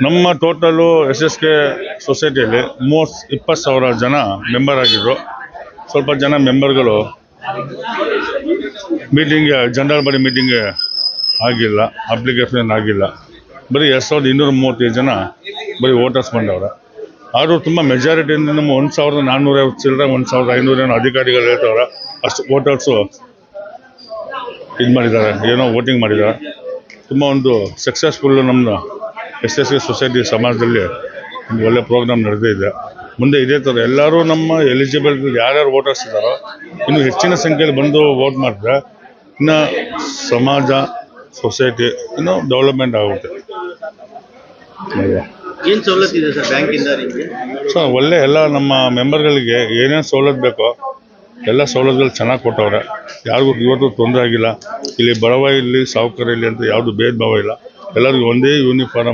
ನಮ್ಮ total SSK ಸೊಸೈಟಿಯಲ್ಲಿ 20,000 ಜನ member ಆಗಿದ್ರು. ಸ್ವಲ್ಪ ಜನ ಮೆಂಬರ್ಗಳು ಮೀಟಿಂಗ್ಗೆ ಜನರಲ್ ಬಾಡಿ ಮೀಟಿಂಗ್ಗೆ ಆಗಿಲ್ಲ, ಅಪ್ಲಿಕೇಶನ್ ಆಗಿಲ್ಲ. ಬರೀ 2,235 ಜನ ಬರೀ ವೋಟರ್ಸ್ ಬಂದವ್ರೆ. ಆದರೂ ತುಂಬ ಮೆಜಾರಿಟಿಯಿಂದ ನಮ್ಮ 1,450 ಚಿಲ್ಲರೆ 1,500 ಅಧಿಕಾರಿಗಳು ಹೇಳ್ತವ್ರೆ ಅಷ್ಟು ವೋಟರ್ಸು ಇದು ಮಾಡಿದ್ದಾರೆ, ಏನೋ ವೋಟಿಂಗ್ ಮಾಡಿದ್ದಾರೆ. ತುಂಬ ಒಂದು ಸಕ್ಸಸ್ಫುಲ್ಲು ನಮ್ಮ SSK ಸೊಸೈಟಿ ಸಮಾಜದಲ್ಲಿ ಒಂದು ಒಳ್ಳೆ ಪ್ರೋಗ್ರಾಮ್ ನಡೆದಿದೆ. ಮುಂದೆ ಇದೇ ಥರ ಎಲ್ಲರೂ ನಮ್ಮ ಎಲಿಜಿಬಲ್ ಯಾರ್ಯಾರು ವೋಟರ್ಸ್ ಇದ್ದಾರೋ ಇನ್ನೂ ಹೆಚ್ಚಿನ ಸಂಖ್ಯೆಯಲ್ಲಿ ಬಂದು ವೋಟ್ ಮಾಡಿದ್ರೆ ಇನ್ನು ಸಮಾಜ ಸೊಸೈಟಿ ಇನ್ನೂ ಡೆವಲಪ್ಮೆಂಟ್ ಆಗುತ್ತೆ. ಏನು ಸವಲತ್ತು ಇದೆ ಸರ್ ಬ್ಯಾಂಕಿಂದ ನಿಮಗೆ? ಸೊ ಒಳ್ಳೆ ಎಲ್ಲ ನಮ್ಮ ಮೆಂಬರ್ಗಳಿಗೆ ಏನೇನು ಸವಲತ್ತು ಬೇಕೋ ಎಲ್ಲ ಸವಲತ್ತುಗಳು ಚೆನ್ನಾಗಿ ಕೊಟ್ಟವ್ರೆ. ಯಾರಿಗೂ ಇವತ್ತು ತೊಂದರೆ ಆಗಿಲ್ಲ. ಇಲ್ಲಿ ಬಡವ ಇಲ್ಲಿ ಸಾಹುಕಾರ ಇಲ್ಲಿ ಅಂತ ಯಾವುದು ಭೇದ ಭಾವ ಇಲ್ಲ. ಎಲ್ಲರಿಗೂ ಒಂದೇ ಯೂನಿಫಾರ್ಮ್